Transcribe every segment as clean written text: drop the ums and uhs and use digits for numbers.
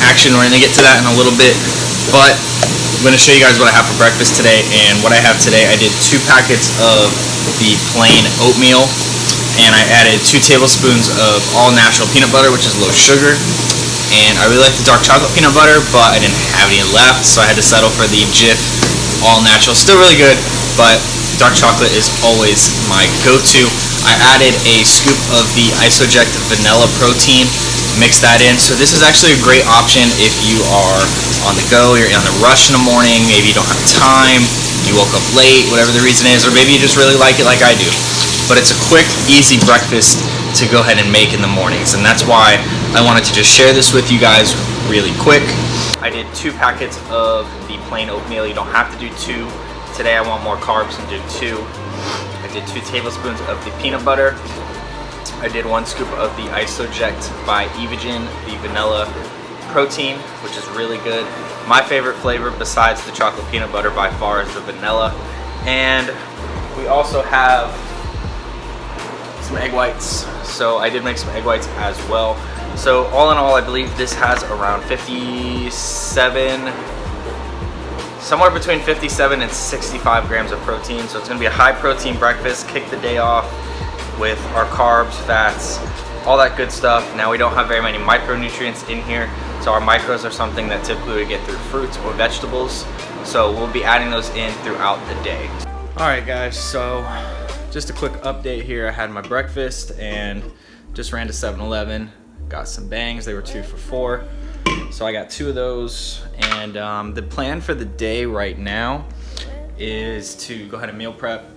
action. We're going to get to that in a little bit, but I'm going to show you guys what I have for breakfast today. And what I have today, I did 2 packets of the plain oatmeal, and I added 2 tablespoons of all natural peanut butter, which is low sugar. And I really like the dark chocolate peanut butter, but I didn't have any left, so I had to settle for the Jif all natural. Still really good, but dark chocolate is always my go-to. I added a scoop of the Isoject vanilla protein, mix that in. So this is actually a great option if you are on the go, you're on the rush in the morning, maybe you don't have time, you woke up late, whatever the reason is, or maybe you just really like it like I do. But it's a quick, easy breakfast to go ahead and make in the mornings, and that's why I wanted to just share this with you guys really quick. I did 2 packets of the plain oatmeal. You don't have to do 2. Today I want more carbs and do 2. I did 2 tablespoons of the peanut butter. I did 1 scoop of the Isoject by Evogen, the vanilla protein, which is really good. My favorite flavor besides the chocolate peanut butter by far is the vanilla. And we also have some egg whites. So I did make some egg whites as well. So all in all, I believe this has around 57, somewhere between 57 and 65 grams of protein. So it's gonna be a high protein breakfast, kick the day off with our carbs, fats, all that good stuff. Now we don't have very many micronutrients in here, so our micros are something that typically we get through fruits or vegetables. So we'll be adding those in throughout the day. All right guys, so just a quick update here. I had my breakfast and just ran to 7-Eleven, got some bangs. They were 2 for $4. So I got 2 of those, and the plan for the day right now is to go ahead and meal prep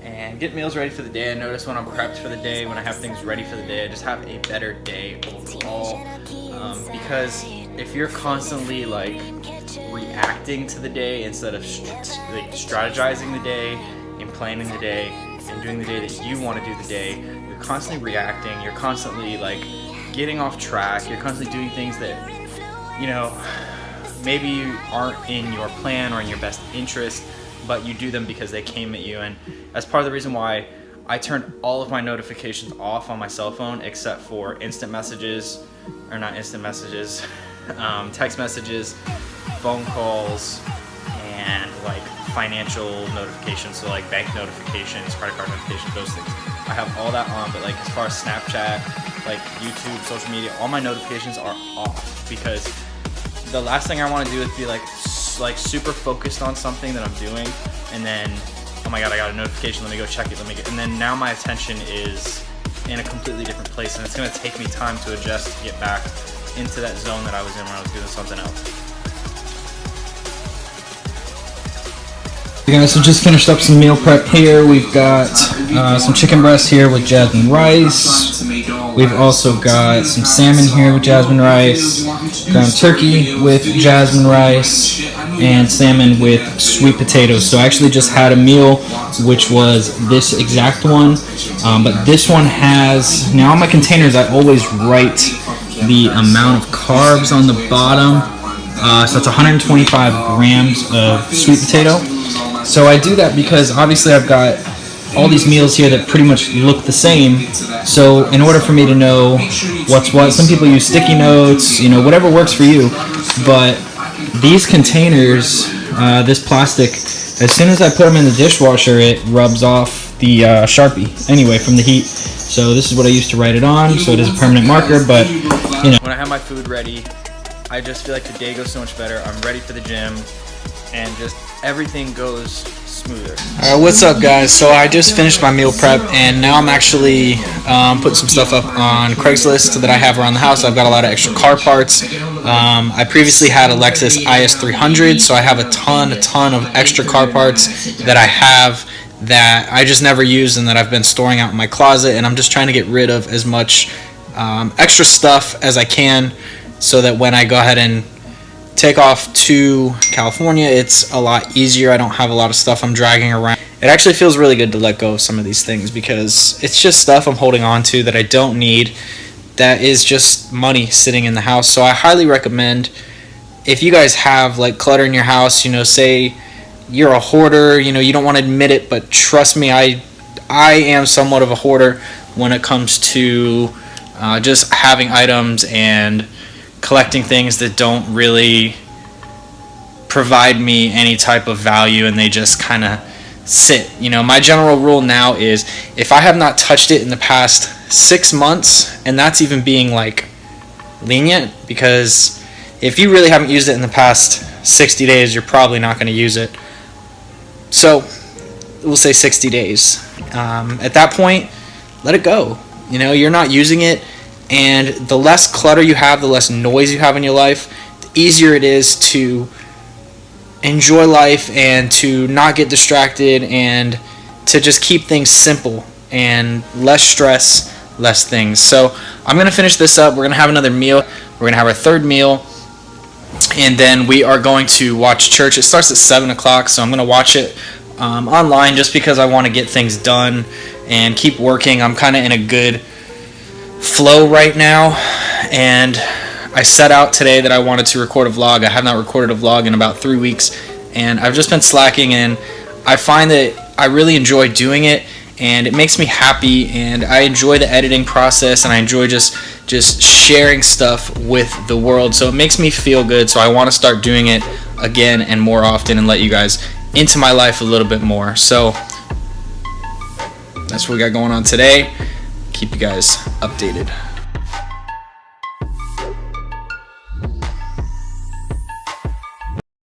and get meals ready for the day. I notice when I'm prepped for the day, when I have things ready for the day, I just have a better day overall. Because if you're constantly like reacting to the day instead of strategizing the day and planning the day and doing the day that you want to do the day, you're constantly reacting, you're constantly like getting off track, you're constantly doing things that, you know, maybe aren't in your plan or in your best interest, but you do them because they came at you. And that's part of the reason why I turned all of my notifications off on my cell phone except for instant messages, or not instant messages, text messages, phone calls, and like financial notifications, so like bank notifications, credit card notifications, those things. I have all that on, but like as far as Snapchat, like YouTube, social media, all my notifications are off, because the last thing I want to do is be like super focused on something that I'm doing, and then, oh my god, I got a notification, let me go check it, and then now my attention is in a completely different place, and it's going to take me time to adjust to get back into that zone that I was in when I was doing something else. Hey guys, so just finished up some meal prep here. We've got some chicken breast here with jasmine rice. We've also got some salmon here with jasmine rice, ground turkey with jasmine rice, and salmon with sweet potatoes. So I actually just had a meal which was this exact one, but this one has, now on my containers I always write the amount of carbs on the bottom. So it's 125 grams of sweet potato. So I do that because obviously I've got all these meals here that pretty much look the same. So in order for me to know what's what, some people use sticky notes, you know, whatever works for you. But these containers, this plastic, as soon as I put them in the dishwasher, it rubs off the Sharpie anyway from the heat. So this is what I use to write it on. So it is a permanent marker, but you know. When I have my food ready, I just feel like the day goes so much better. I'm ready for the gym, and just everything goes smoother. Alright, what's up guys? So I just finished my meal prep, and now I'm actually putting some stuff up on Craigslist that I have around the house. I've got a lot of extra car parts. I previously had a Lexus IS300, so I have a ton of extra car parts that I have that I just never use and that I've been storing out in my closet, and I'm just trying to get rid of as much extra stuff as I can, so that when I go ahead and take off to California, it's a lot easier. I don't have a lot of stuff I'm dragging around. It actually feels really good to let go of some of these things, because it's just stuff I'm holding on to that I don't need, that is just money sitting in the house. So I highly recommend, if you guys have like clutter in your house, you know, say you're a hoarder, you know, you don't want to admit it, but trust me, I am somewhat of a hoarder when it comes to just having items and collecting things that don't really provide me any type of value, and they just kind of sit. You know, my general rule now is if I have not touched it in the past 6 months, and that's even being like lenient, because if you really haven't used it in the past 60 days, you're probably not going to use it. So we'll say 60 days. At that point, let it go. You know, you're not using it, and the less clutter you have, the less noise you have in your life, the easier it is to enjoy life and to not get distracted and to just keep things simple and less stress, less things. So I'm going to finish this up. We're going to have another meal. We're going to have our third meal, and then we are going to watch church. It starts at 7 o'clock, so I'm going to watch it online just because I want to get things done and keep working. I'm kind of in a good flow right now, and I set out today that I wanted to record a vlog. I have not recorded a vlog in about 3 weeks, and I've just been slacking, and I find that I really enjoy doing it, and it makes me happy, and I enjoy the editing process, and I enjoy just sharing stuff with the world. So it makes me feel good, so I want to start doing it again and more often and let you guys into my life a little bit more. So that's what we got going on today. Keep you guys updated.